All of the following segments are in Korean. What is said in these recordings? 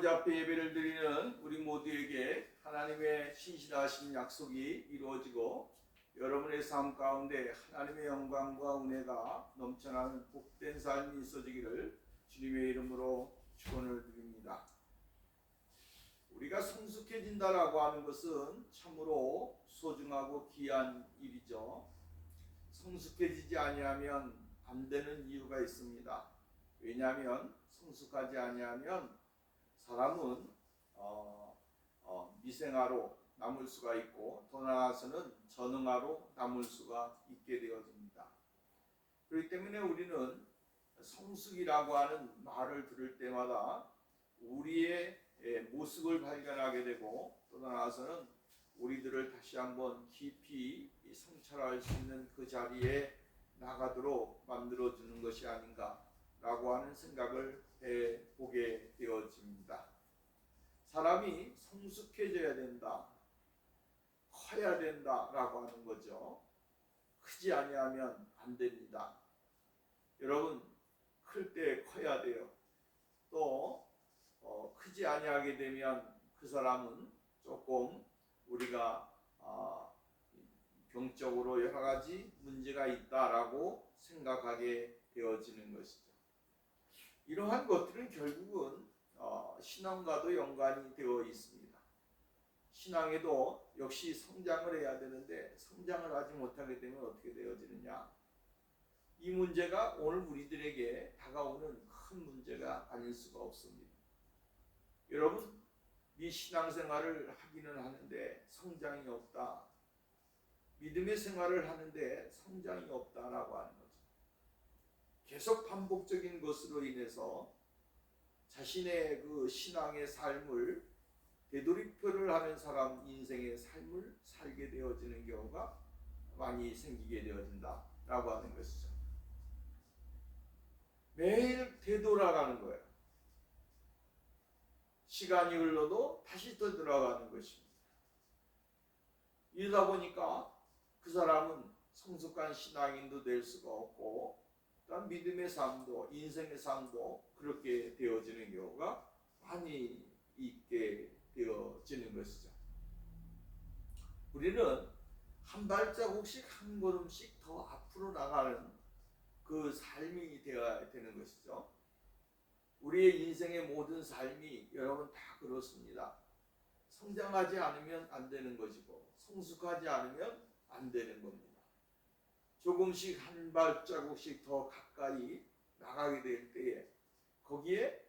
아버지 앞에 예배를 드리는 우리 모두에게 하나님의 신실하신 약속이 이루어지고 여러분의 삶 가운데 하나님의 영광과 은혜가 넘쳐나는 복된 삶이 있어지기를 주님의 이름으로 축원을 드립니다. 우리가 성숙해진다라고 하는 것은 참으로 소중하고 귀한 일이죠. 성숙해지지 아니하면 안 되는 이유가 있습니다. 왜냐하면 성숙하지 아니하면 사람은 미생아로 남을 수가 있고 더 나아가서는 전응아로 남을 수가 있게 되어집니다. 그렇기 때문에 우리는 성숙이라고 하는 말을 들을 때마다 우리의 모습을 발견하게 되고 또 나아가서는 우리들을 다시 한번 깊이 성찰할 수 있는 그 자리에 나가도록 만들어주는 것이 아닌가라고 하는 생각을 해보게 되어집니다. 사람이 성숙해져야 된다, 커야 된다라고 하는 거죠. 크지 아니하면 안 됩니다. 여러분, 클 때 커야 돼요. 또 크지 아니하게 되면 그 사람은 조금 우리가 병적으로 여러 가지 문제가 있다라고 생각하게 되어지는 것이죠. 이러한 것들은 결국은 신앙과도 연관이 되어 있습니다. 신앙에도 역시 성장을 해야 되는데 성장을 하지 못하게 되면 어떻게 되어지느냐? 이 문제가 오늘 우리들에게 다가오는 큰 문제가 아닐 수가 없습니다. 여러분, 이 신앙생활을 하기는 하는데 성장이 없다. 믿음의 생활을 하는데 성장이 없다라고 하는 거죠. 계속 반복적인 것으로 인해서 자신의 그 신앙의 삶을 되돌이표를 하는 사람 인생의 삶을 살게 되어지는 경우가 많이 생기게 되어진다라고 하는 것이죠. 매일 되돌아가는 거예요. 시간이 흘러도 다시 되돌아가는 것입니다. 이러다 보니까 그 사람은 성숙한 신앙인도 될 수가 없고 또한 믿음의 삶도 인생의 삶도 그렇게 되어지는 경우가 많이 있게 되어지는 것이죠. 우리는 한 발자국씩 한 걸음씩 더 앞으로 나가는 그 삶이 되어야 되는 것이죠. 우리의 인생의 모든 삶이 여러분 다 그렇습니다. 성장하지 않으면 안 되는 것이고 성숙하지 않으면 안 되는 겁니다. 조금씩 한 발자국씩 더 가까이 나가게 될 때에 거기에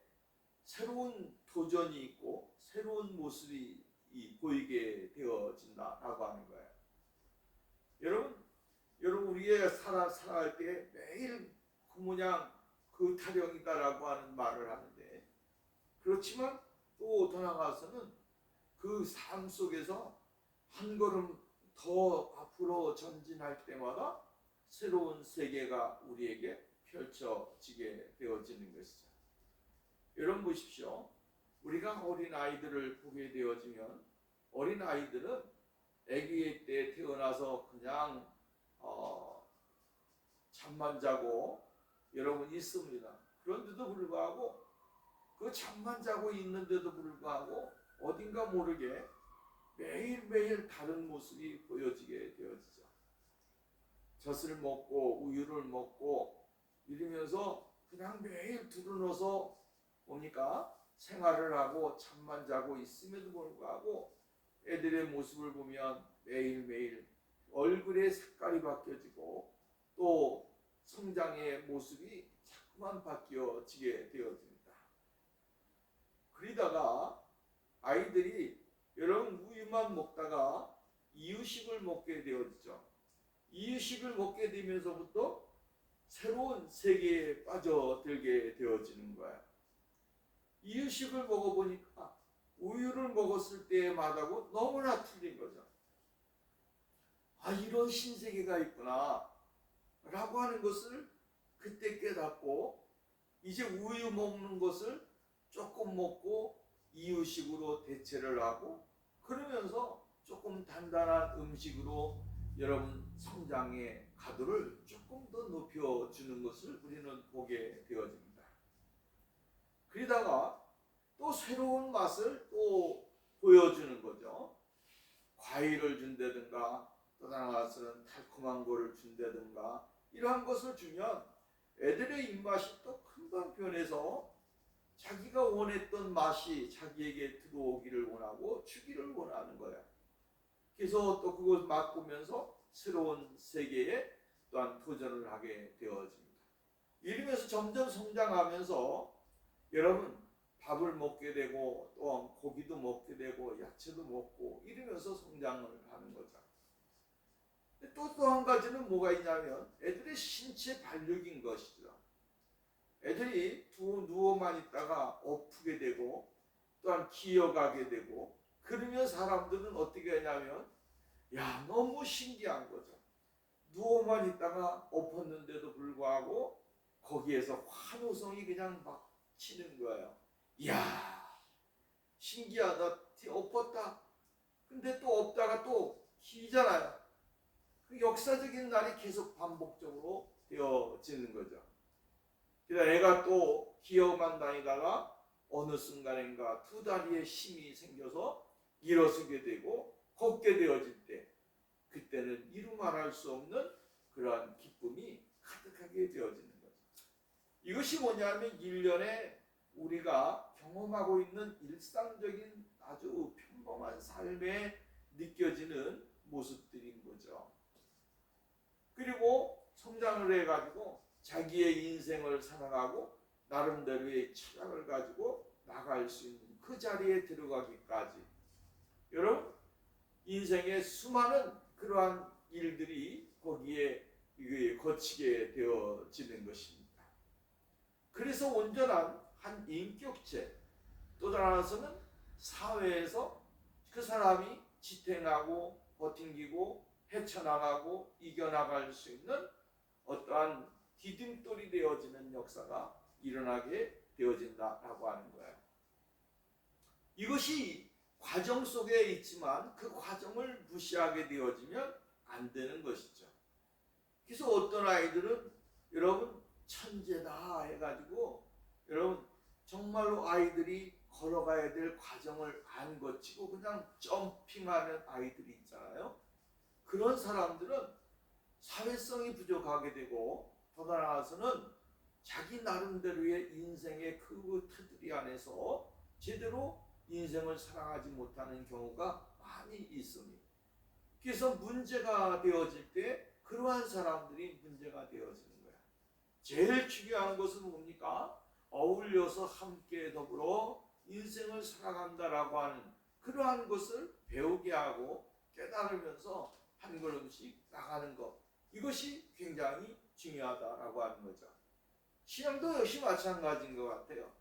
새로운 도전이 있고 새로운 모습이 보이게 되어진다라고 하는 거예요. 여러분 우리의 살아갈 때 매일 그 모양 그 타령이다라고 하는 말을 하는데 그렇지만 또 더 나아가서는 그 삶 속에서 한 걸음 더 앞으로 전진할 때마다 새로운 세계가 우리에게 펼쳐지게 되어지는 것이죠. 여러분 보십시오. 우리가 어린아이들을 보게 되어지면 어린아이들은 아기 때 태어나서 그냥 잠만 자고 여러분 있습니다. 그런데도 불구하고 그 잠만 자고 있는데도 불구하고 어딘가 모르게 매일매일 다른 모습이 보여지게 되어지죠. 젖을 먹고 우유를 먹고 이러면서 그냥 매일 두루누워서 보니까 생활을 하고 잠만 자고 있음에도 불구하고 애들의 모습을 보면 매일매일 얼굴의 색깔이 바뀌어지고 또 성장의 모습이 자꾸만 바뀌어지게 되어집니다. 그러다가 아이들이 여러분 우유만 먹다가 이유식을 먹게 되어지죠. 이유식을 먹게 되면서부터 새로운 세계에 빠져들게 되어지는 거예요. 이유식을 먹어보니까 우유를 먹었을 때의 맛하고 너무나 틀린 거죠. 이런 신세계가 있구나 라고 하는 것을 그때 깨닫고 이제 우유 먹는 것을 조금 먹고 이유식으로 대체를 하고 그러면서 조금 단단한 음식으로 여러분 성장의 가도를 조금 더 높여주는 것을 우리는 보게 되어집니다. 그러다가 또 또 새로운 맛을 또 보여주는 거죠. 과일을 준다든가 또 나아가서는 달콤한 거를 준다든가 이러한 것을 주면 애들의 입맛이 또 금방 변해서 자기가 원했던 맛이 자기에게 들어오기를 원하고 주기를 원하는 거야. 그래서 또 그걸 맛보면서 새로운 세계에 또한 도전을 하게 되어집니다. 이러면서 점점 성장하면서 여러분 밥을 먹게 되고 또 고기도 먹게 되고 야채도 먹고 이러면서 성장을 하는 거죠. 또 한 가지는 뭐가 있냐면 애들의 신체 발육인 것이죠. 애들이 누워만 있다가 엎게 되고 또한 기어가게 되고 그러면 사람들은 어떻게 하냐면 야 너무 신기한 거죠. 누워만 있다가 엎었는데도 불구하고 거기에서 환호성이 그냥 막 치는 거예요. 이야 신기하다. 엎었다. 근데 또 엎다가 또 기잖아요. 그 역사적인 날이 계속 반복적으로 되어지는 거죠. 그래서 애가 또 기어만 다니다가 어느 순간인가 두 다리에 힘이 생겨서 일어서게 되고 걷게 되어질 때 그때는 이루 말할 수 없는 그러한 기쁨이 가득하게 되어지는 거죠. 이것이 뭐냐면 1년에 우리가 경험하고 있는 일상적인 아주 평범한 삶에 느껴지는 모습들인 거죠. 그리고 성장을 해가지고 자기의 인생을 살아가고 나름대로의 철학을 가지고 나갈 수 있는 그 자리에 들어가기까지 여러분 인생의 수많은 그러한 일들이 거기에 거치게 되어지는 것입니다. 그래서 온전한 한 인격체 또 하나서는 사회에서 그 사람이 지탱하고 버팅기고 헤쳐나가고 이겨나갈 수 있는 어떠한 디딤돌이 되어지는 역사가 일어나게 되어진다라고 하는 거예요. 이것이 과정 속에 있지만 그 과정을 무시하게 되어지면 안 되는 것이죠. 그래서 어떤 아이들은 여러분 천재다 해가지고 여러분 정말로 아이들이 걸어가야 될 과정을 안 거치고 그냥 점핑하는 아이들이 있잖아요. 그런 사람들은 사회성이 부족하게 되고 더 나아가서는 자기 나름대로의 인생의 그 틀들이 안에서 제대로 인생을 살아가지 못하는 경우가 많이 있습니다. 그래서 문제가 되어질 때 그러한 사람들이 문제가 되어지는 거야. 제일 중요한 것은 뭡니까? 어울려서 함께 더불어 인생을 살아간다라고 하는 그러한 것을 배우게 하고 깨달으면서 한 걸음씩 나가는 것. 이것이 굉장히 중요하다라고 하는 거죠. 신앙도 역시 마찬가지인 것 같아요.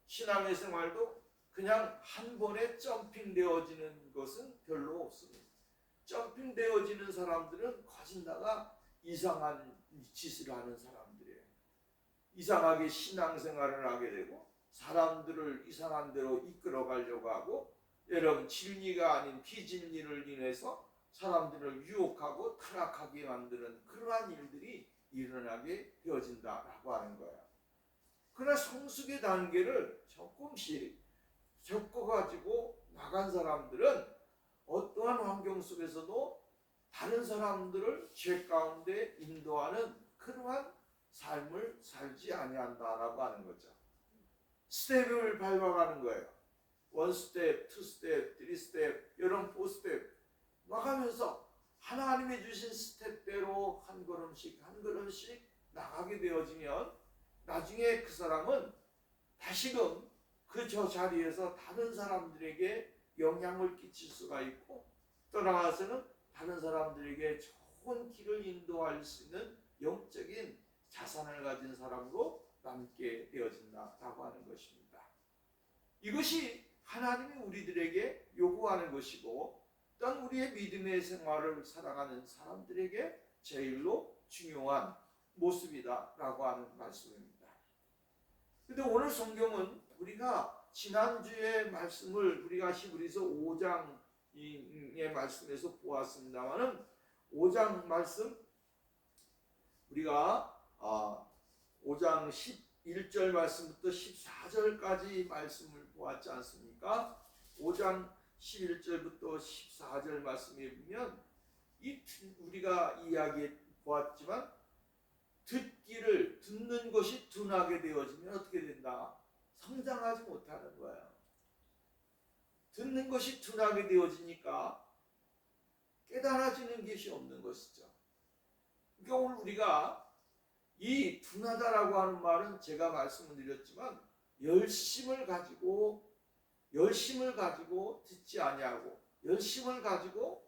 신앙의 생활도 그냥 한 번에 점핑되어지는 것은 별로 없습니다. 점핑되어지는 사람들은 거진다가 이상한 짓을 하는 사람들이에요. 이상하게 신앙생활을 하게 되고 사람들을 이상한 대로 이끌어가려고 하고 여러분 진리가 아닌 비진리를 인해서 사람들을 유혹하고 타락하게 만드는 그러한 일들이 일어나게 되어진다라고 하는 거예요. 그러나 성숙의 단계를 조금씩 겪어가지고 나간 사람들은 어떠한 환경 속에서도 다른 사람들을 죄 가운데 인도하는 그러한 삶을 살지 아니한다라고 하는 거죠. 스텝을 밟아가는 거예요. 1스텝, 2스텝, 3스텝, 여러분 4스텝 나가면서 하나님이 주신 스텝대로 한 걸음씩 한 걸음씩 나가게 되어지면 나중에 그 사람은 다시금 그 저 자리에서 다른 사람들에게 영향을 끼칠 수가 있고 또 나아가서는 다른 사람들에게 좋은 길을 인도할 수 있는 영적인 자산을 가진 사람으로 남게 되어진다라고 하는 것입니다. 이것이 하나님이 우리들에게 요구하는 것이고 또한 우리의 믿음의 생활을 살아가는 사람들에게 제일로 중요한 모습이다라고 하는 말씀입니다. 그런데 오늘 성경은 우리가 지난주의 말씀을 우리가 히브리서 5장의 말씀에서 보았습니다만은 5장 말씀 우리가 5장 1절 말씀부터 14절까지 말씀을 보았지 않습니까? 5장 11절부터 14절 말씀에 보면 우리가 이야기 보았지만 듣는 것이 둔하게 되어지면 어떻게 된다? 성장하지 못하는 거예요. 듣는 것이 둔하게 되어지니까 깨달아지는 것이 없는 것이죠. 그러니까 오늘 우리가 이 둔하다라고 하는 말은 제가 말씀을 드렸지만 열심을 가지고 듣지 아니하고 열심을 가지고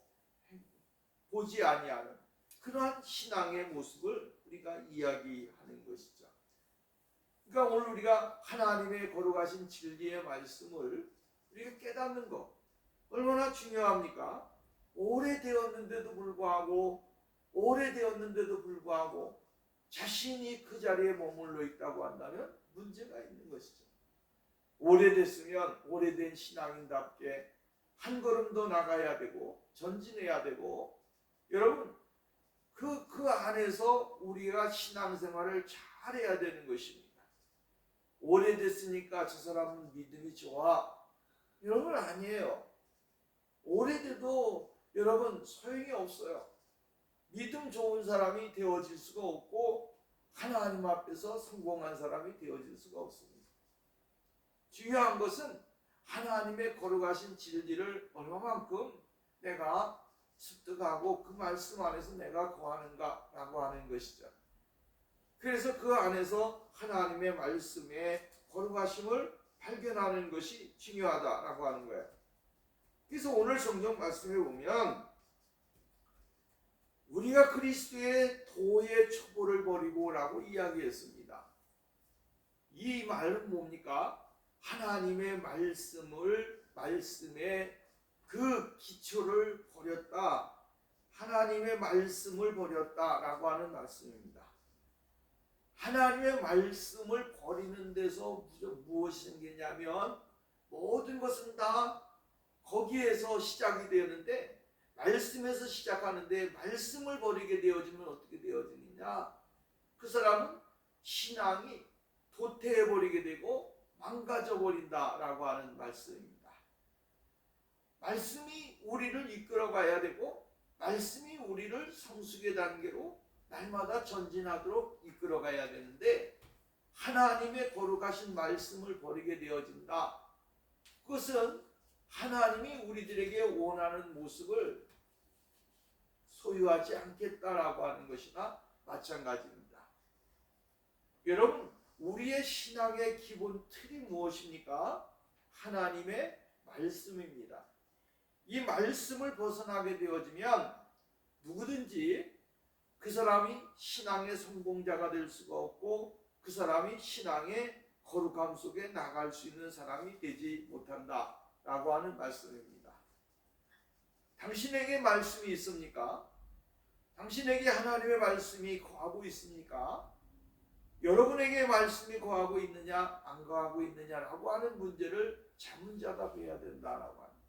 보지 아니하는 그러한 신앙의 모습을 우리가 이야기하는 것이죠. 그러니까 오늘 우리가 하나님의 거룩하신 진리의 말씀을 우리가 깨닫는 것 얼마나 중요합니까? 오래되었는데도 불구하고 자신이 그 자리에 머물러 있다고 한다면 문제가 있는 것이죠. 오래됐으면 오래된 신앙인답게 한 걸음 더 나가야 되고 전진해야 되고, 여러분 그 안에서 우리가 신앙생활을 잘해야 되는 것입니다. 오래됐으니까 저 사람은 믿음이 좋아, 이런 건 아니에요. 오래돼도 여러분 소용이 없어요. 믿음 좋은 사람이 되어질 수가 없고 하나님 앞에서 성공한 사람이 되어질 수가 없습니다. 중요한 것은 하나님의 거룩하신 진리를 얼마만큼 내가 습득하고 그 말씀 안에서 내가 거하는가라고 하는 것이죠. 그래서 그 안에서 하나님의 말씀의 거룩하심을 발견하는 것이 중요하다라고 하는 거예요. 그래서 오늘 성경 말씀에 보면 우리가 그리스도의 도의 첩보를 버리고 라고 이야기했습니다. 이 말은 뭡니까? 하나님의 말씀의 그 기초를 버렸다, 하나님의 말씀을 버렸다라고 하는 말씀입니다. 하나님의 말씀을 버리는 데서 무엇이 생기냐면 모든 것은 다 거기에서 시작이 되었는데, 말씀에서 시작하는데 말씀을 버리게 되어지면 어떻게 되어지느냐? 그 사람은 신앙이 도태해버리게 되고 망가져버린다라고 하는 말씀입니다. 말씀이 우리를 이끌어가야 되고 말씀이 우리를 성숙의 단계로 날마다 전진하도록 이끌어가야 되는데, 하나님의 거룩하신 말씀을 버리게 되어진다. 그것은 하나님이 우리들에게 원하는 모습을 소유하지 않겠다라고 하는 것이나 마찬가지입니다. 여러분, 우리의 신앙의 기본 틀이 무엇입니까? 하나님의 말씀입니다. 이 말씀을 벗어나게 되어지면 누구든지 그 사람이 신앙의 성공자가 될 수가 없고 그 사람이 신앙의 거룩함 속에 나갈 수 있는 사람이 되지 못한다 라고 하는 말씀입니다. 당신에게 말씀이 있습니까? 당신에게 하나님의 말씀이 거하고 있습니까? 여러분에게 말씀이 거하고 있느냐 안 거하고 있느냐라고 하는 문제를 자문자답해야 된다라고 합니다.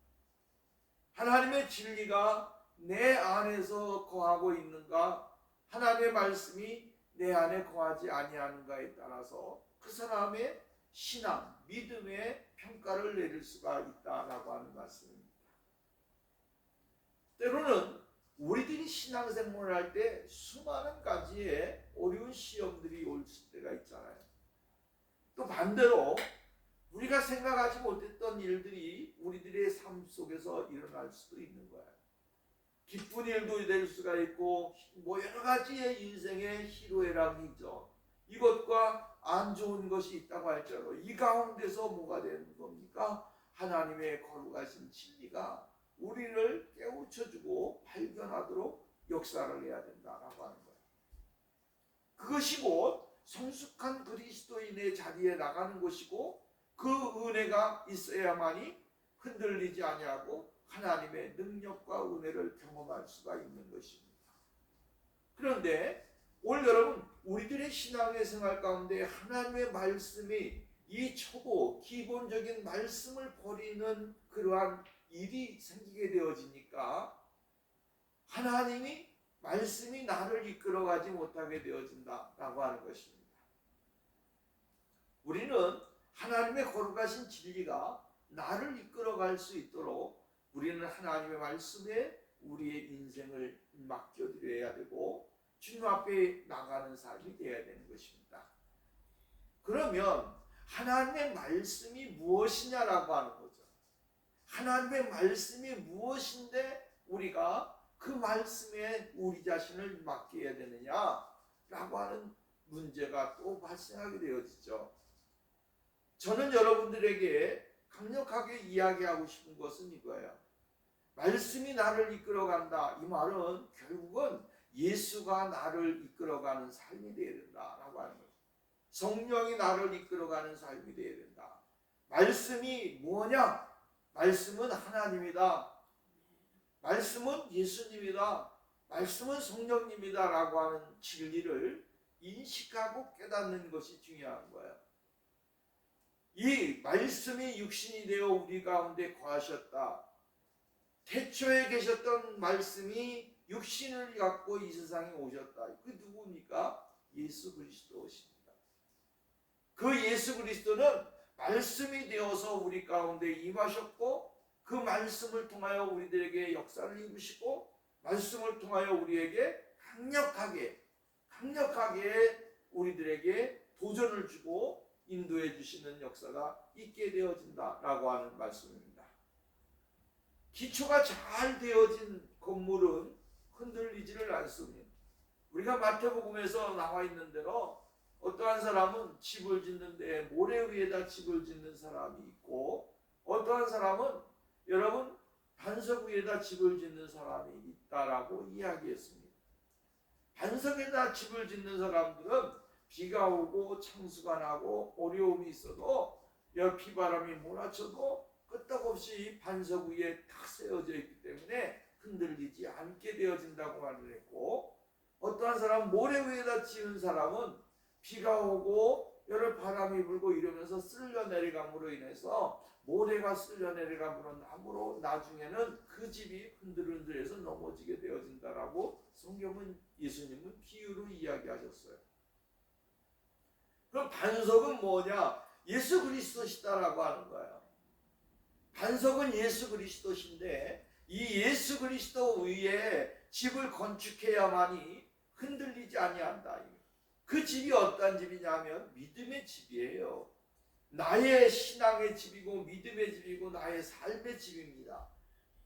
하나님의 진리가 내 안에서 거하고 있는가, 하나님의 말씀이 내 안에 거하지 아니하는가에 따라서 그 사람의 신앙, 믿음의 평가를 내릴 수가 있다라고 하는 말씀입니다. 때로는 우리들이 신앙생활을 할 때 수많은 가지의 어려운 시험들이 올 때가 있잖아요. 또 반대로 우리가 생각하지 못했던 일들이 우리들의 삶 속에서 일어날 수도 있는 거예요. 기쁜 일도 될 수가 있고 여러 가지의 인생의 희로애락이죠. 이것과 안 좋은 것이 있다고 할지라도 이 가운데서 뭐가 되는 겁니까? 하나님의 거룩하신 진리가 우리를 깨우쳐주고 발견하도록 역사를 해야 된다라고 하는 거예요. 그것이 곧 성숙한 그리스도인의 자리에 나가는 것이고, 그 은혜가 있어야만이 흔들리지 아니하고 하나님의 능력과 은혜를 경험할 수가 있는 것입니다. 그런데 오늘 여러분, 우리들의 신앙의 생활 가운데 하나님의 말씀이 이 초보 기본적인 말씀을 버리는 그러한 일이 생기게 되어지니까 하나님이 말씀이 나를 이끌어가지 못하게 되어진다라고 하는 것입니다. 우리는 하나님의 거룩하신 진리가 나를 이끌어갈 수 있도록 우리는 하나님의 말씀에 우리의 인생을 맡겨드려야 되고 주님 앞에 나가는 삶이 되어야 되는 것입니다. 그러면 하나님의 말씀이 무엇이냐라고 하는 거죠. 하나님의 말씀이 무엇인데 우리가 그 말씀에 우리 자신을 맡겨야 되느냐라고 하는 문제가 또 발생하게 되어지죠. 저는 여러분들에게 강력하게 이야기하고 싶은 것은 이거예요. 말씀이 나를 이끌어간다. 이 말은 결국은 예수가 나를 이끌어가는 삶이 되어야 된다라고 하는 거죠. 성령이 나를 이끌어가는 삶이 되어야 된다. 말씀이 뭐냐? 말씀은 하나님이다. 말씀은 예수님이다. 말씀은 성령님이다 라고 하는 진리를 인식하고 깨닫는 것이 중요한 거예요. 이 말씀이 육신이 되어 우리 가운데 거하셨다. 태초에 계셨던 말씀이 육신을 갖고 이 세상에 오셨다. 그 누구입니까? 예수 그리스도십니다. 그 예수 그리스도는 말씀이 되어서 우리 가운데 임하셨고 그 말씀을 통하여 우리들에게 역사를 이루시고 말씀을 통하여 우리에게 강력하게 우리들에게 도전을 주고 인도해 주시는 역사가 있게 되어진다라고 하는 말씀입니다. 기초가 잘 되어진 건물은 흔들리지를 않습니다. 우리가 마태복음에서 나와 있는 대로 어떠한 사람은 집을 짓는데 모래 위에다 집을 짓는 사람이 있고 어떠한 사람은 여러분 반석 위에다 집을 짓는 사람이 있다라고 이야기했습니다. 반석에다 집을 짓는 사람들은 비가 오고 창수가 나고 어려움이 있어도 비바람이 몰아쳐도 끄떡없이 반석 위에 탁 세워져 있기 때문에 흔들리지 않게 되어진다고 말을 했고 어떠한 사람 모래 위에다 지은 사람은 비가 오고 여러 바람이 불고 이러면서 쓸려 내려감으로 인해서 모래가 쓸려 내려감으로 나무로 나중에는 그 집이 흔들흔들해서 넘어지게 되어진다라고 성경은 예수님은 비유로 이야기하셨어요. 그럼 반석은 뭐냐? 예수 그리스도시다라고 하는 거예요. 반석은 예수 그리스도신데 이 예수 그리스도 위에 집을 건축해야만이 흔들리지 아니한다. 그 집이 어떤 집이냐면 믿음의 집이에요. 나의 신앙의 집이고 믿음의 집이고 나의 삶의 집입니다.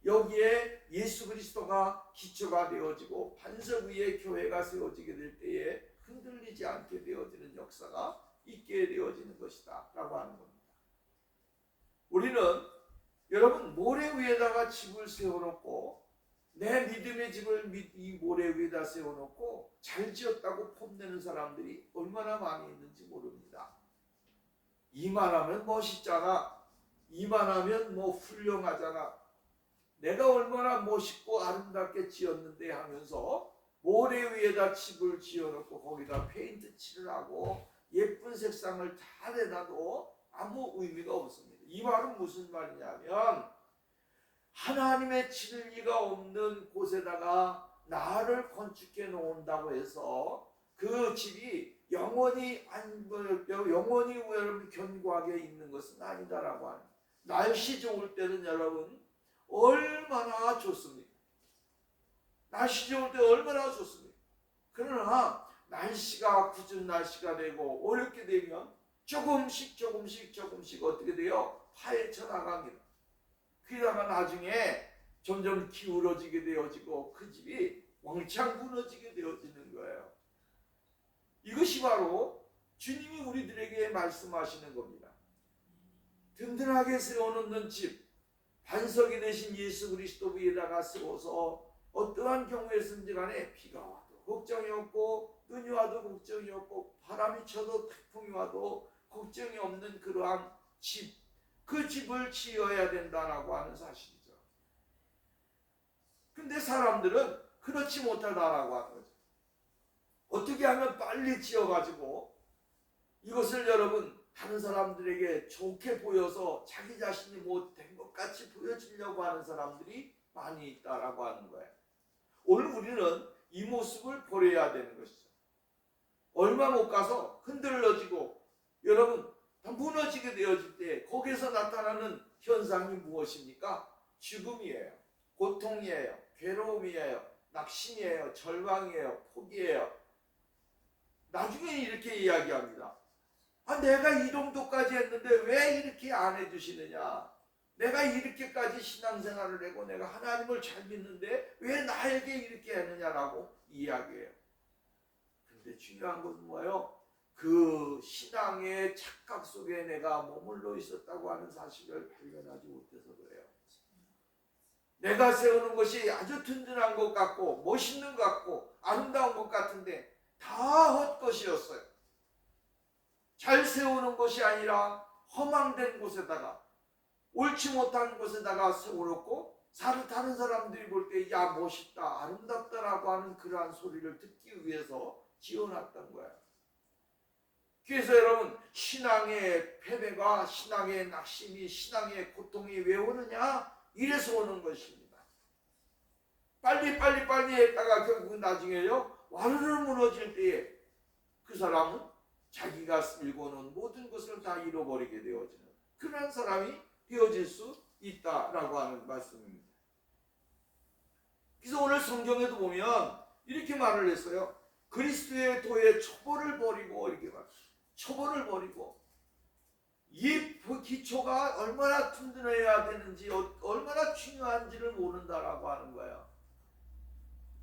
여기에 예수 그리스도가 기초가 되어지고 반석 위에 교회가 세워지게 될 때에 흔들리지 않게 되어지는 역사가 있게 되어지는 것이다 라고 하는 겁니다. 우리는 여러분 모래 위에다가 집을 세워놓고 내 믿음의 집을 이 모래 위에다 세워놓고 잘 지었다고 폼내는 사람들이 얼마나 많이 있는지 모릅니다. 이만하면 멋있잖아. 이만하면 훌륭하잖아. 내가 얼마나 멋있고 아름답게 지었는데 하면서 모래 위에다 집을 지어놓고 거기다 페인트 칠을 하고 예쁜 색상을 다 내놔도 아무 의미가 없습니다. 이 말은 무슨 말이냐면 하나님의 진리가 없는 곳에다가 나를 건축해 놓는다고 해서 그 집이 영원히 여러분 견고하게 있는 것은 아니다라고 하는. 날씨 좋을 때는 여러분 얼마나 좋습니까? 날씨 좋을 때 얼마나 좋습니까? 그러나 날씨가 굳은 날씨가 되고 어렵게 되면 조금씩 어떻게 돼요? 파헤쳐 나갑니다. 그러다가 나중에 점점 기울어지게 되어지고 그 집이 왕창 무너지게 되어지는 거예요. 이것이 바로 주님이 우리들에게 말씀하시는 겁니다. 든든하게 세워놓는 집, 반석이 되신 예수 그리스도 위에다가 세워서 어떠한 경우에든지 간에 비가 와도 걱정이 없고 눈이 와도 걱정이 없고 바람이 쳐도 태풍이 와도 걱정이 없는 그러한 집, 그 집을 지어야 된다라고 하는 사실이죠. 근데 사람들은 그렇지 못하다라고 하는 거죠. 어떻게 하면 빨리 지어가지고 이것을 여러분 다른 사람들에게 좋게 보여서 자기 자신이 못된 것 같이 보여주려고 하는 사람들이 많이 있다라고 하는 거예요. 오늘 우리는 이 모습을 버려야 되는 것이죠. 얼마 못 가서 흔들러지고 여러분 무너지게 되어질 때 거기에서 나타나는 현상이 무엇입니까? 죽음이에요. 고통이에요. 괴로움이에요. 낙심이에요. 절망이에요. 포기예요. 나중에 이렇게 이야기합니다. 내가 이 정도까지 했는데 왜 이렇게 안 해주시느냐? 내가 이렇게까지 신앙생활을 하고 내가 하나님을 잘 믿는데 왜 나에게 이렇게 했느냐라고 이야기해요. 근데 중요한 것은 뭐예요? 그 신앙의 착각 속에 내가 머물러 있었다고 하는 사실을 발견하지 못해서 그래요. 내가 세우는 것이 아주 든든한 것 같고 멋있는 것 같고 아름다운 것 같은데 다 헛것이었어요. 잘 세우는 것이 아니라 허망된 곳에다가 옳지 못한 곳에다가 세워놓고 다른 사람들이 볼 때 야 멋있다 아름답다라고 하는 그러한 소리를 듣기 위해서 지어놨던 거예요. 그래서 여러분 신앙의 패배가 신앙의 낙심이 신앙의 고통이 왜 오느냐? 이래서 오는 것입니다. 빨리 했다가 결국 나중에요 와르르 무너질 때에 그 사람은 자기가 밀고 놓은 모든 것을 다 잃어버리게 되어지는 그런 사람이 되어질 수 있다라고 하는 말씀입니다. 그래서 오늘 성경에도 보면 이렇게 말을 했어요. 그리스도의 도의 초보를 버리고 이렇게 말. 초보를 버리고 이 기초가 얼마나 든든해야 되는지 얼마나 중요한지를 모른다라고 하는 거예요.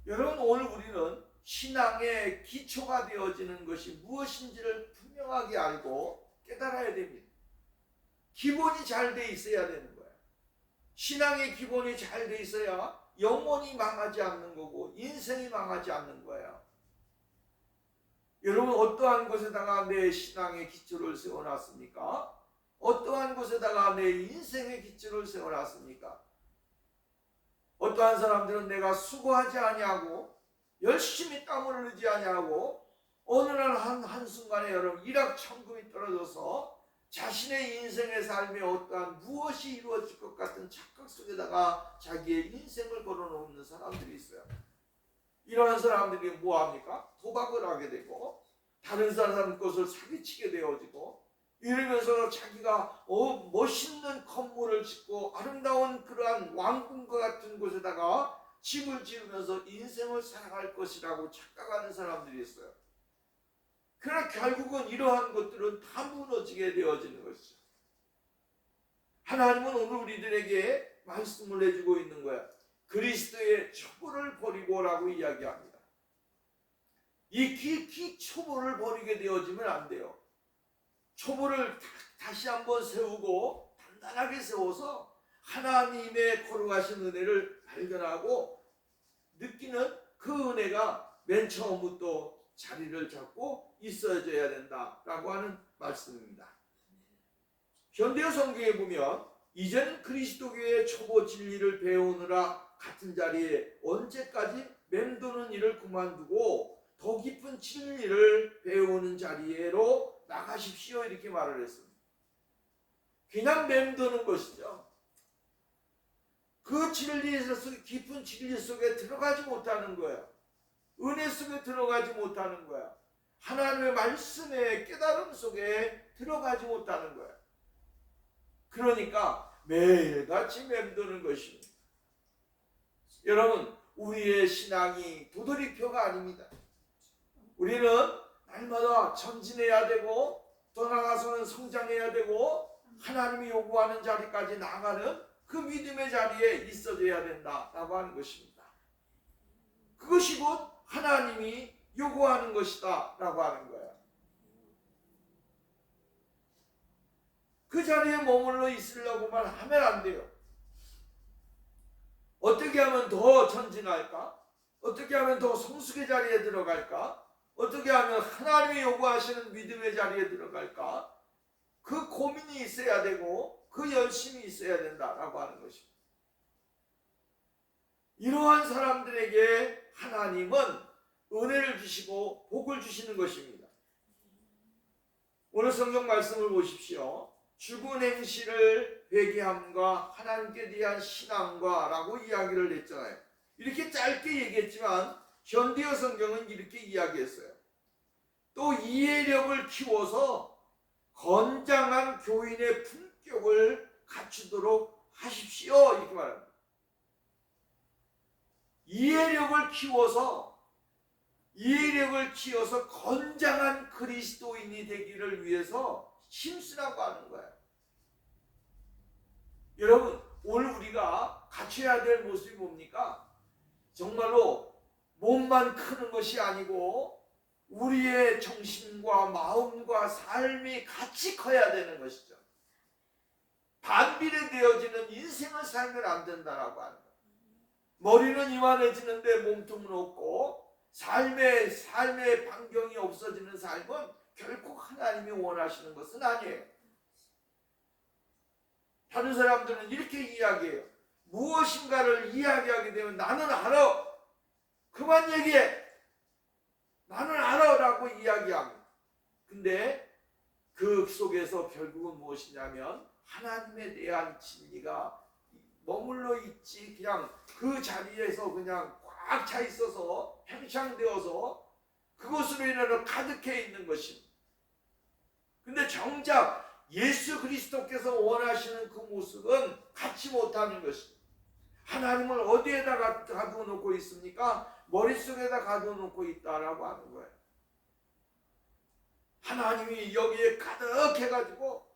여러분 오늘 우리는 신앙의 기초가 되어지는 것이 무엇인지를 분명하게 알고 깨달아야 됩니다. 기본이 잘 돼 있어야 되는 거예요. 신앙의 기본이 잘 돼 있어야 영혼이 망하지 않는 거고 인생이 망하지 않는 거예요. 여러분 어떠한 곳에다가 내 신앙의 기초를 세워놨습니까? 어떠한 곳에다가 내 인생의 기초를 세워놨습니까? 어떠한 사람들은 내가 수고하지 아니하고 열심히 땀을 흘리지 아니하고 어느 날 한순간에 여러분 일확천금이 떨어져서 자신의 인생의 삶에 어떠한 무엇이 이루어질 것 같은 착각 속에다가 자기의 인생을 걸어놓는 사람들이 있어요. 이러한 사람들이 뭐합니까? 도박을 하게 되고 다른 사람 것을 사기치게 되어지고 이러면서 자기가 멋있는 건물을 짓고 아름다운 그러한 왕궁과 같은 곳에다가 집을 지으면서 인생을 살아갈 것이라고 착각하는 사람들이 있어요. 그러나 결국은 이러한 것들은 다 무너지게 되어지는 것이죠. 하나님은 오늘 우리들에게 말씀을 해주고 있는 거야. 그리스도의 초보를 버리고라고 이야기합니다. 이 초보를 버리게 되어지면 안 돼요. 초보를 다시 한번 세우고 단단하게 세워서 하나님의 거룩하신 은혜를 발견하고 느끼는 그 은혜가 맨 처음부터 자리를 잡고 있어져야 된다라고 하는 말씀입니다. 현대어 성경에 보면 이제는 그리스도교의 초보 진리를 배우느라 같은 자리에 언제까지 맴도는 일을 그만두고 더 깊은 진리를 배우는 자리로 나가십시오 이렇게 말을 했습니다. 그냥 맴도는 것이죠. 그 진리에서 깊은 진리 속에 들어가지 못하는 거예요. 은혜 속에 들어가지 못하는 거야. 하나님의 말씀의 깨달음 속에 들어가지 못하는 거야. 그러니까 매일같이 맴도는 것입니다. 여러분 우리의 신앙이 도돌이표가 아닙니다. 우리는 날마다 전진해야 되고 더 나아가서는 성장해야 되고 하나님이 요구하는 자리까지 나가는 그 믿음의 자리에 있어줘야 된다라고 하는 것입니다. 그것이 곧 하나님이 요구하는 것이다 라고 하는 거예요. 그 자리에 머물러 있으려고만 하면 안 돼요. 어떻게 하면 더 전진할까? 어떻게 하면 더 성숙의 자리에 들어갈까? 어떻게 하면 하나님이 요구하시는 믿음의 자리에 들어갈까? 그 고민이 있어야 되고 그 열심이 있어야 된다라고 하는 것입니다. 이러한 사람들에게 하나님은 은혜를 주시고 복을 주시는 것입니다. 오늘 성경 말씀을 보십시오. 죽은 행실을 회개함과 하나님께 대한 신앙과 라고 이야기를 했잖아요. 이렇게 짧게 얘기했지만 현대어 성경은 이렇게 이야기했어요. 또 이해력을 키워서 건장한 교인의 품격을 갖추도록 하십시오. 이렇게 말합니다. 이해력을 키워서 건장한 그리스도인이 되기를 위해서 힘쓰라고 하는 거예요. 여러분, 오늘 우리가 갖춰야 될 모습이 뭡니까? 정말로 몸만 크는 것이 아니고 우리의 정신과 마음과 삶이 같이 커야 되는 것이죠. 반비례되어지는 인생을 살면 안 된다라고 하는 거예요. 머리는 이만해지는데 몸통은 없고 삶의 반경이 없어지는 삶은 결코 하나님이 원하시는 것은 아니에요. 다른 사람들은 이렇게 이야기해요. 무엇인가를 이야기하게 되면 나는 알아. 그만 얘기해. 나는 알아 라고 이야기합니다. 근데 그 속에서 결국은 무엇이냐면 하나님에 대한 진리가 머물러 있지, 그냥 그 자리에서 그냥 꽉 차 있어서 팽창되어서 그것으로 인하여 가득해 있는 것입니다. 근데 정작 예수 그리스도께서 원하시는 그 모습은 갖지 못하는 것입니다. 하나님을 어디에다 가두어 놓고 있습니까? 머릿속에다 가두어 놓고 있다라고 하는 거예요. 하나님이 여기에 가득해가지고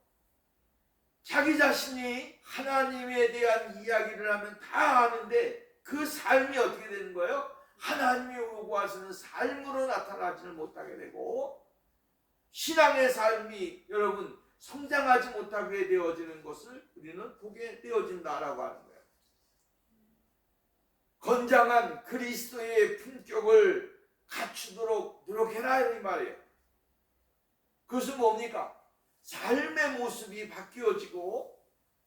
자기 자신이 하나님에 대한 이야기를 하면 다 아는데 그 삶이 어떻게 되는 거예요? 하나님이 요구하시는 삶으로 나타나지를 못하게 되고 신앙의 삶이 여러분 성장하지 못하게 되어지는 것을 우리는 보게 되어진다라고 하는 거예요. 건장한 그리스도의 품격을 갖추도록 노력해라 이 말이에요. 그것은 뭡니까? 삶의 모습이 바뀌어지고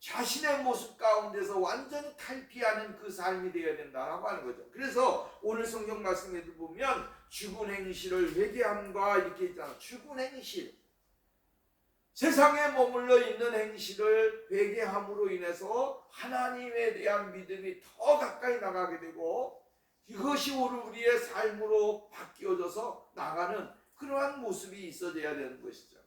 자신의 모습 가운데서 완전히 탈피하는 그 삶이 되어야 된다라고 하는 거죠. 그래서 오늘 성경 말씀에도 보면 죽은 행실을 회개함과 이렇게 있잖아요. 죽은 행실, 세상에 머물러 있는 행실을 회개함으로 인해서 하나님에 대한 믿음이 더 가까이 나가게 되고 이것이 우리의 삶으로 바뀌어져서 나가는 그러한 모습이 있어져야 되는 것이죠.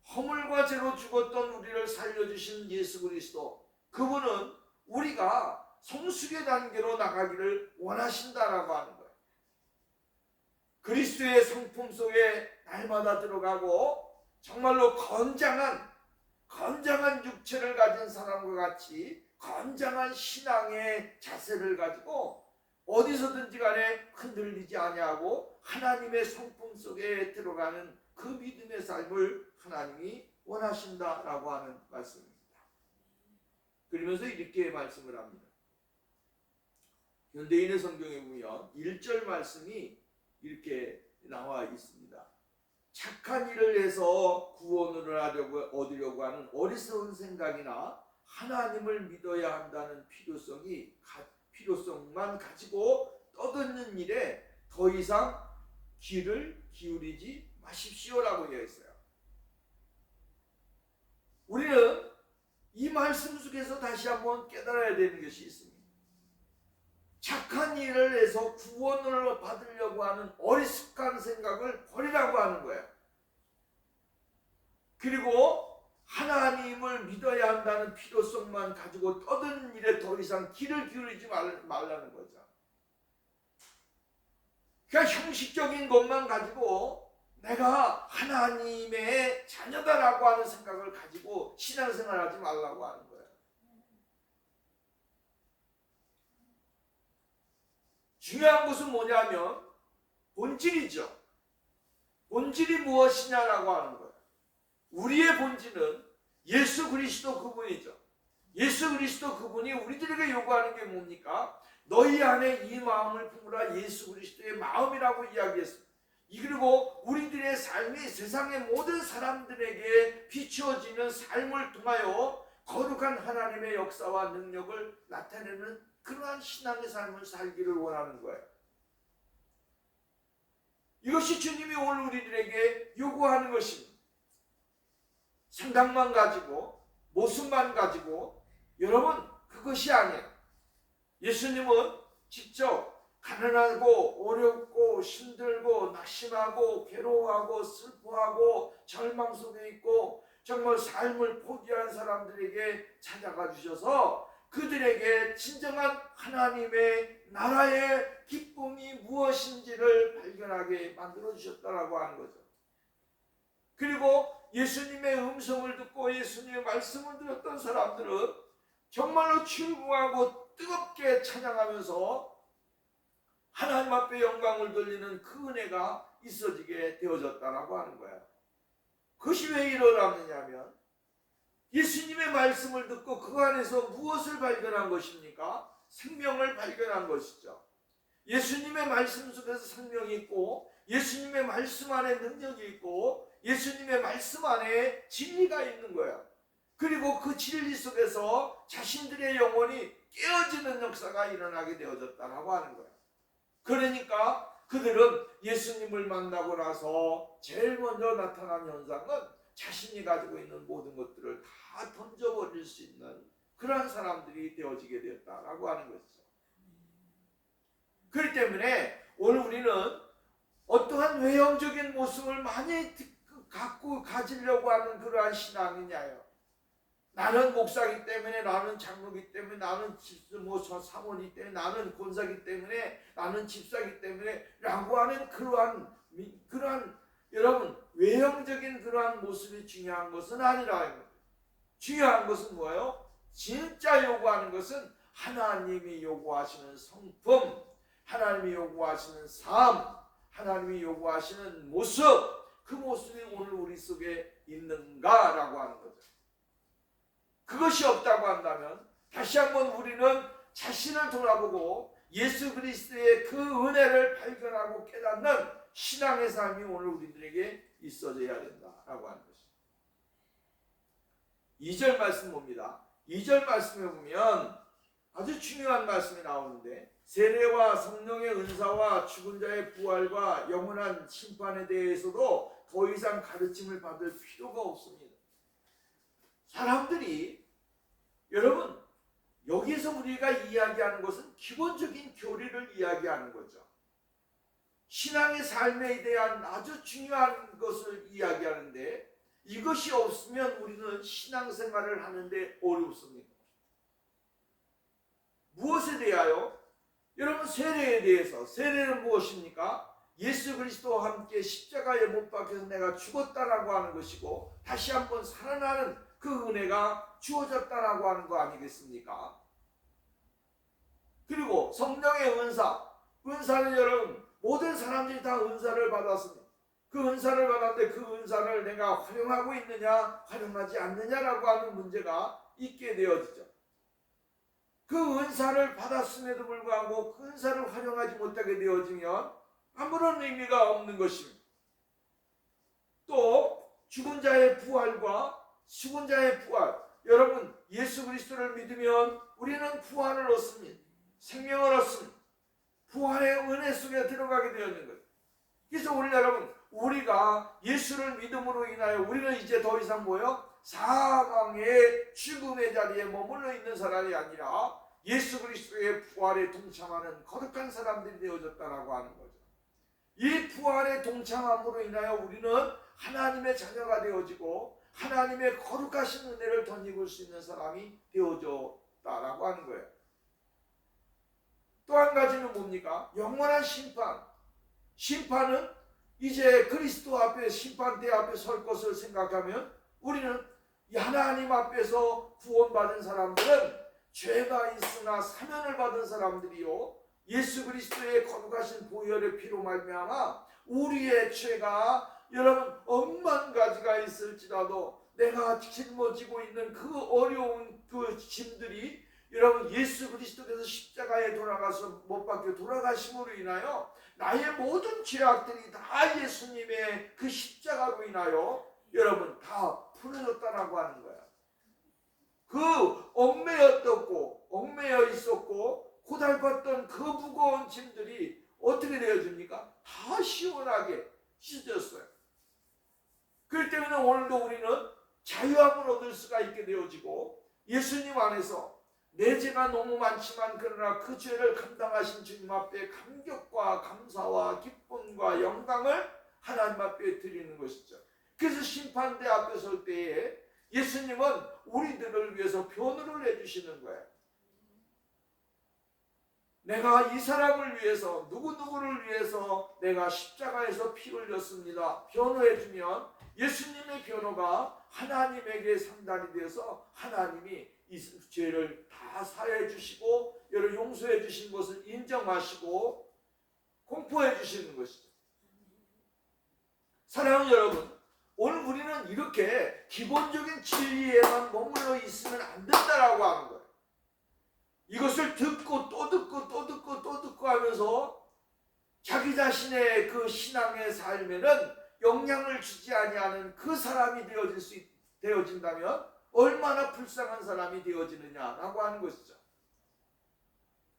허물과 죄로 죽었던 우리를 살려주신 예수 그리스도, 그분은 우리가 성숙의 단계로 나가기를 원하신다라고 하는 거예요. 그리스도의 성품 속에 날마다 들어가고 정말로 건장한 육체를 가진 사람과 같이 건장한 신앙의 자세를 가지고 어디서든지 간에 흔들리지 아니하고 하나님의 성품 속에 들어가는 그 믿음의 삶을 하나님이 원하신다라고 하는 말씀입니다. 그러면서 이렇게 말씀을 합니다. 현대인의 성경에 보면 1절 말씀이 이렇게 나와 있습니다. 착한 일을 해서 구원을 얻으려고 하는 어리석은 생각이나 하나님을 믿어야 한다는 필요성만 가지고 떠드는 일에 더 이상 귀를 기울이지 마십시오라고 되어 있어요. 우리는 이 말씀 속에서 다시 한번 깨달아야 되는 것이 있습니다. 착한 일을 해서 구원을 받으려고 하는 어리숙한 생각을 버리라고 하는 거예요. 그리고 하나님을 믿어야 한다는 필요성만 가지고 떠드는 일에 더 이상 귀를 기울이지 말라는 거죠. 그냥 형식적인 것만 가지고 내가 하나님의 자녀다라고 하는 생각을 가지고 신앙생활하지 말라고 하는 거예요. 중요한 것은 뭐냐면 본질이죠. 본질이 무엇이냐라고 하는 거예요. 우리의 본질은 예수 그리스도 그분이죠. 예수 그리스도 그분이 우리들에게 요구하는 게 뭡니까? 너희 안에 이 마음을 품으라, 예수 그리스도의 마음이라고 이야기했습니다. 그리고 우리들의 삶이 세상의 모든 사람들에게 비추어지는 삶을 통하여 거룩한 하나님의 역사와 능력을 나타내는 그러한 신앙의 삶을 살기를 원하는 거예요. 이것이 주님이 오늘 우리들에게 요구하는 것입니다. 생각만 가지고 모습만 가지고 여러분 그것이 아니에요. 예수님은 직접 가난하고 어렵고 힘들고 낙심하고 괴로워하고 슬퍼하고 절망 속에 있고 정말 삶을 포기한 사람들에게 찾아가 주셔서 그들에게 진정한 하나님의 나라의 기쁨이 무엇인지를 발견하게 만들어 주셨다라고 하는 거죠. 그리고 예수님의 음성을 듣고 예수님의 말씀을 들었던 사람들은 정말로 출구하고 뜨겁게 찬양하면서 하나님 앞에 영광을 돌리는 그 은혜가 있어지게 되어졌다라고 하는 거예요. 그것이 왜 일어났느냐면 예수님의 말씀을 듣고 그 안에서 무엇을 발견한 것입니까? 생명을 발견한 것이죠. 예수님의 말씀 속에서 생명이 있고 예수님의 말씀 안에 능력이 있고 예수님의 말씀 안에 진리가 있는 거예요. 그리고 그 진리 속에서 자신들의 영혼이 깨어지는 역사가 일어나게 되어졌다라고 하는 거예요. 그러니까 그들은 예수님을 만나고 나서 제일 먼저 나타난 현상은 자신이 가지고 있는 모든 것들을 다 던져버릴 수 있는 그러한 사람들이 되어지게 되었다라고 하는 것이죠. 그렇기 때문에 오늘 우리는 어떠한 외형적인 모습을 많이 가지려고 하는 그러한 신앙이냐요. 나는 목사기 때문에, 나는 장로기 때문에, 나는 사모이기 때문에, 나는 권사기 때문에, 나는 집사기 때문에 라고 하는 그러한 여러분 외형적인 그러한 모습이 중요한 것은 아니라 중요한 것은 뭐예요? 진짜 요구하는 것은 하나님이 요구하시는 성품, 하나님이 요구하시는 삶, 하나님이 요구하시는 모습, 그 모습이 오늘 우리 속에 있는가라고 하는 거죠. 그것이 없다고 한다면 다시 한번 우리는 자신을 돌아보고 예수 그리스도의 그 은혜를 발견하고 깨닫는 신앙의 삶이 오늘 우리들에게 있어져야 된다라고 하는 것입니다. 2절 말씀 봅니다. 2절 말씀에 보면 아주 중요한 말씀이 나오는데 세례와 성령의 은사와 죽은 자의 부활과 영원한 심판에 대해서도 더 이상 가르침을 받을 필요가 없습니다. 사람들이 여러분 여기서 우리가 이야기하는 것은 기본적인 교리를 이야기하는 거죠. 신앙의 삶에 대한 아주 중요한 것을 이야기하는데 이것이 없으면 우리는 신앙생활을 하는데 어렵습니다. 무엇에 대하여? 여러분 세례에 대해서. 세례는 무엇입니까? 예수 그리스도와 함께 십자가에 못 박혀서 내가 죽었다라고 하는 것이고 다시 한번 살아나는 그 은혜가 주어졌다라고 하는 거 아니겠습니까? 그리고 성령의 은사. 은사는 여러분 모든 사람들이 다 은사를 받았습니다. 그 은사를 받았는데 그 은사를 내가 활용하고 있느냐 활용하지 않느냐라고 하는 문제가 있게 되어지죠. 그 은사를 받았음에도 불구하고 그 은사를 활용하지 못하게 되어지면 아무런 의미가 없는 것입니다. 또 죽은 자의 부활과 죽은 자의 부활, 여러분 예수 그리스도를 믿으면 우리는 부활을 얻습니다. 생명을 얻습니다. 부활의 은혜 속에 들어가게 되어있는 거예요. 그래서 우리 여러분 우리가 예수를 믿음으로 인하여 우리는 이제 더 이상 뭐예요? 사망의 죽음의 자리에 머물러 있는 사람이 아니라 예수 그리스도의 부활에 동참하는 거룩한 사람들이 되어졌다라고 하는 거죠. 이 부활에 동참함으로 인하여 우리는 하나님의 자녀가 되어지고 하나님의 거룩하신 은혜를 덧입을 수 있는 사람이 되어졌다라고 하는 거예요. 또 한 가지는 뭡니까? 영원한 심판. 심판은 이제 그리스도 앞에 심판대 앞에 설 것을 생각하면 우리는 하나님 앞에서 구원받은 사람들은 죄가 있으나 사면을 받은 사람들이요 예수 그리스도의 거룩하신 보혈의 피로 말미암아 우리의 죄가 여러분 억만 가지가 있을지라도 내가 짊어지고 있는 그 어려운 그 짐들이 여러분 예수 그리스도께서 십자가에 돌아가서 못 박혀 돌아가심으로 인하여 나의 모든 죄악들이 다 예수님의 그 십자가로 인하여 여러분 다 풀어졌다라고 하는 거야. 그 얽매여 있었고 고달팠던 그 무거운 짐들이 어떻게 되어집니까? 다 시원하게 씻어졌어요. 그렇기 때문에 오늘도 우리는 자유함을 얻을 수가 있게 되어지고 예수님 안에서 내 죄가 너무 많지만 그러나 그 죄를 감당하신 주님 앞에 감격과 감사와 기쁨과 영광을 하나님 앞에 드리는 것이죠. 그래서 심판대 앞에 설 때에 예수님은 우리들을 위해서 변호를 해주시는 거예요. 내가 이 사람을 위해서 누구누구를 위해서 내가 십자가에서 피 흘렸습니다. 변호해주면 예수님의 변호가 하나님에게 상달이 되어서 하나님이 이 죄를 다 사해 주시고 여러 용서해 주신 것을 인정하시고 공포해 주시는 것이죠. 사랑하는 여러분, 오늘 우리는 이렇게 기본적인 진리에만 머물러 있으면 안 된다라고 하는 거예요. 이것을 듣고 또 듣고 또 듣고 또 듣고 하면서 자기 자신의 그 신앙의 삶에는 영향을 주지 아니하는 그 사람이 되어진다면 얼마나 불쌍한 사람이 되어지느냐라고 하는 것이죠.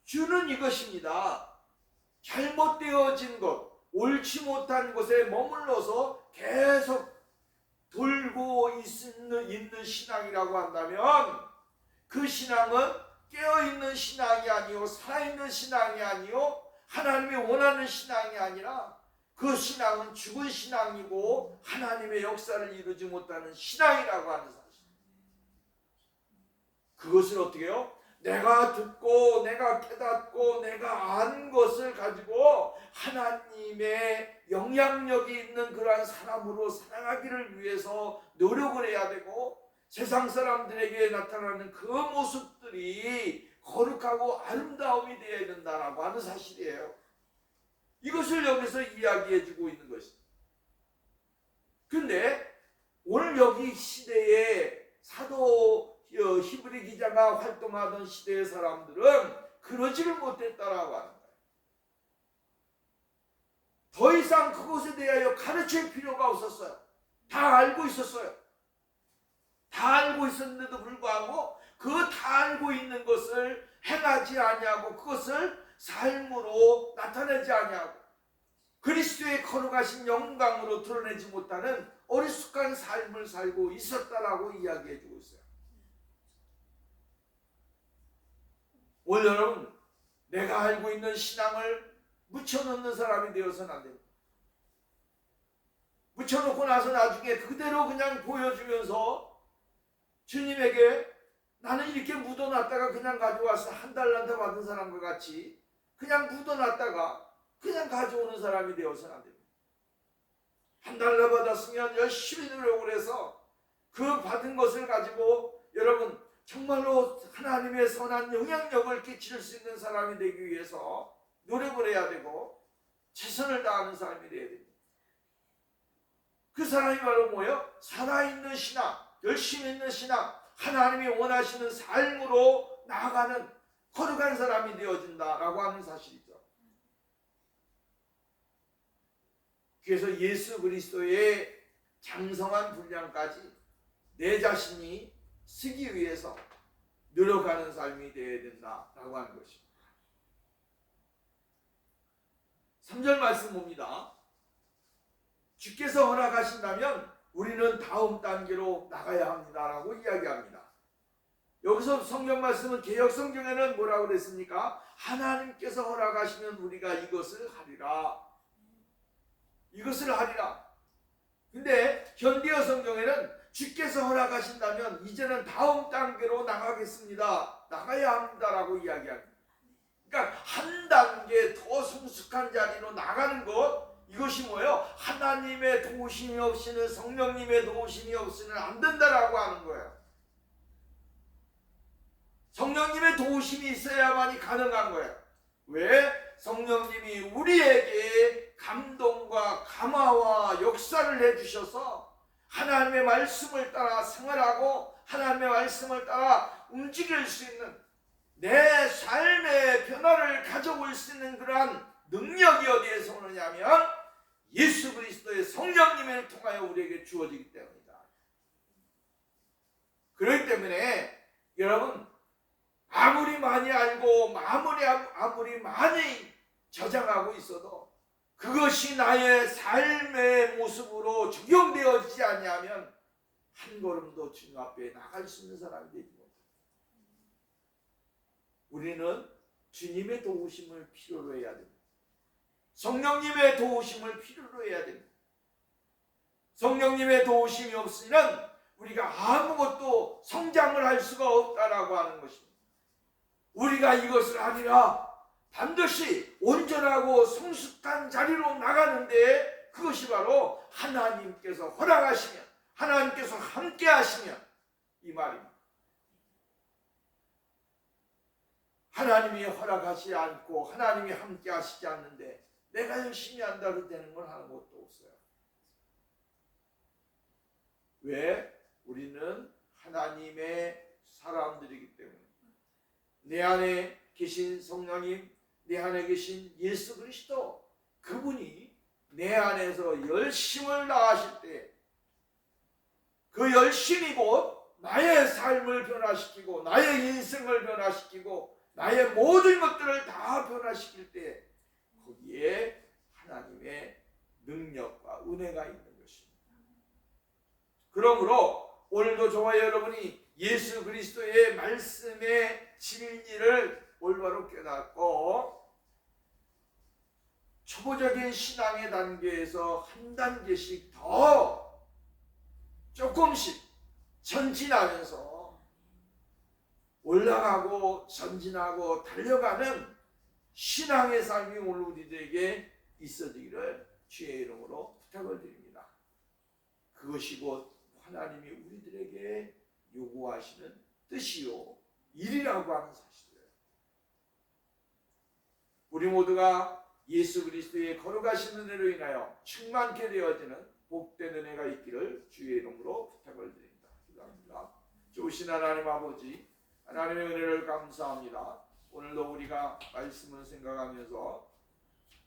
주는 이것입니다. 잘못되어진 것, 옳지 못한 곳에 머물러서 계속 돌고 있는 신앙이라고 한다면 그 신앙은 깨어있는 신앙이 아니요 살아있는 신앙이 아니요 하나님이 원하는 신앙이 아니라 그 신앙은 죽은 신앙이고 하나님의 역사를 이루지 못하는 신앙이라고 하는 사실. 그것을 어떻게 해요? 내가 듣고 내가 깨닫고 내가 아는 것을 가지고 하나님의 영향력이 있는 그러한 사람으로 살아가기를 위해서 노력을 해야 되고 세상 사람들에게 나타나는 그 모습들이 거룩하고 아름다움이 되어야 된다라고 하는 사실이에요. 이것을 여기서 이야기해 주고 있는 것입니다. 그런데 오늘 여기 시대에 사도 히브리 기자가 활동하던 시대의 사람들은 그러지를 못했다라고 하는 거예요. 더 이상 그것에 대하여 가르칠 필요가 없었어요. 다 알고 있었어요. 다 알고 있었는데도 불구하고 그 다 알고 있는 것을 행하지 아니하고 그것을 삶으로 나타내지 아니하고 그리스도의 거룩하신 영광으로 드러내지 못하는 어리숙한 삶을 살고 있었다라고 이야기해 주고 있어요. 오늘 여러분, 내가 알고 있는 신앙을 묻혀놓는 사람이 되어서는 안 됩니다. 묻혀놓고 나서 나중에 그대로 그냥 보여주면서 주님에게 나는 이렇게 묻어놨다가 그냥 가져와서 한 달란트 받은 사람과 같이 그냥 묻어놨다가 그냥 가져오는 사람이 되어서는 안 됩니다. 한 달러 받았으면 열심히 노력을 해서 그 받은 것을 가지고 여러분 정말로 하나님의 선한 영향력을 끼칠 수 있는 사람이 되기 위해서 노력을 해야 되고 최선을 다하는 사람이 되어야 됩니다. 그 사람이 바로 뭐예요? 살아있는 신앙, 열심히 있는 신앙, 하나님이 원하시는 삶으로 나아가는 거룩한 사람이 되어진다라고 하는 사실이죠. 그래서 예수 그리스도의 장성한 분량까지 내 자신이 쓰기 위해서 노력하는 삶이 되어야 된다라고 하는 것입니다. 3절 말씀 봅니다. 주께서 허락하신다면 우리는 다음 단계로 나가야 합니다라고 이야기합니다. 여기서 성경 말씀은 개역 성경에는 뭐라고 그랬습니까? 하나님께서 허락하시면 우리가 이것을 하리라. 이것을 하리라. 근데 현대어 성경에는 주께서 허락하신다면 이제는 다음 단계로 나가겠습니다. 나가야 합니다라고 이야기합니다. 그러니까 한 단계 더 성숙한 자리로 나가는 것, 이것이 뭐예요? 하나님의 도우심이 없이는, 성령님의 도우심이 없이는 안 된다라고 하는 거예요. 성령님의 도우심이 있어야만이 가능한 거예요. 왜? 성령님이 우리에게 감동과 감화와 역사를 해주셔서 하나님의 말씀을 따라 생활하고 하나님의 말씀을 따라 움직일 수 있는 내 삶의 변화를 가져올 수 있는 그러한 능력이 어디에서 오느냐면 예수 그리스도의 성령님을 통하여 우리에게 주어지기 때문이다. 그렇기 때문에 여러분 아무리 많이 알고 아무리 많이 저장하고 있어도 그것이 나의 삶의 모습으로 적용되어지지 아니하면 한 걸음도 주님 앞에 나갈 수 있는 사람이 되지 못합니다. 우리는 주님의 도우심을 필요로 해야 됩니다. 성령님의 도우심을 필요로 해야 됩니다. 성령님의 도우심이 없으면 우리가 아무것도 성장을 할 수가 없다라고 하는 것입니다. 우리가 이것을 하리라 반드시 온전하고 성숙한 자리로 나가는데 그것이 바로 하나님께서 허락하시면, 하나님께서 함께 하시면 이 말입니다. 하나님이 허락하지 않고 하나님이 함께 하시지 않는데 내가 열심히 한다고 되는 건 아무것도 없어요. 왜? 우리는 하나님의 사람들이기 때문에. 내 안에 계신 성령님, 내 안에 계신 예수 그리스도, 그분이 내 안에서 열심을 다하실 때 그 열심이 곧 나의 삶을 변화시키고 나의 인생을 변화시키고 나의 모든 것들을 다 변화시킬 때 거기에 하나님의 능력과 은혜가 있는 것입니다. 그러므로 오늘도 저와 여러분이 예수 그리스도의 말씀의 진리를 올바로 깨닫고 초보적인 신앙의 단계에서 한 단계씩 더 조금씩 전진하면서 올라가고 전진하고 달려가는 신앙의 삶이 오늘 우리들에게 있어지기를 주의 이름으로 부탁을 드립니다. 그것이 곧 하나님이 우리들에게 요구하시는 뜻이요 일이라고 하는 사실이에요. 우리 모두가 예수 그리스도의 거룩하신 은혜로 인하여 충만케 되어지는 복된 은혜가 있기를 주의 이름으로 부탁을 드립니다. 기도합니다. 좋으신 하나님 아버지, 하나님의 은혜를 감사합니다. 오늘도 우리가 말씀을 생각하면서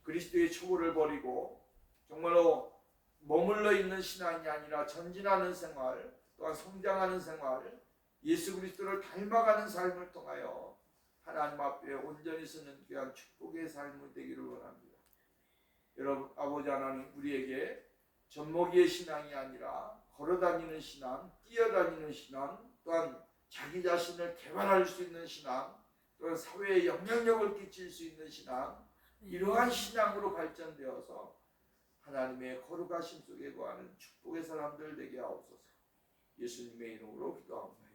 그리스도의 초보를 버리고 정말로 머물러 있는 신앙이 아니라 전진하는 생활, 또한 성장하는 생활, 예수 그리스도를 닮아가는 삶을 통하여 하나님 앞에 온전히 서는 귀한 축복의 삶을 되기를 원합니다. 여러분, 아버지 하나님, 우리에게 젖먹이의 신앙이 아니라 걸어다니는 신앙, 뛰어다니는 신앙, 또한 자기 자신을 개발할 수 있는 신앙, 또한 사회에 영향력을 끼칠 수 있는 신앙, 이러한 신앙으로 발전되어서 하나님의 거룩하심 속에 거하는 축복의 사람들 되게 하옵소서. 예수님의 이름으로 기도합니다.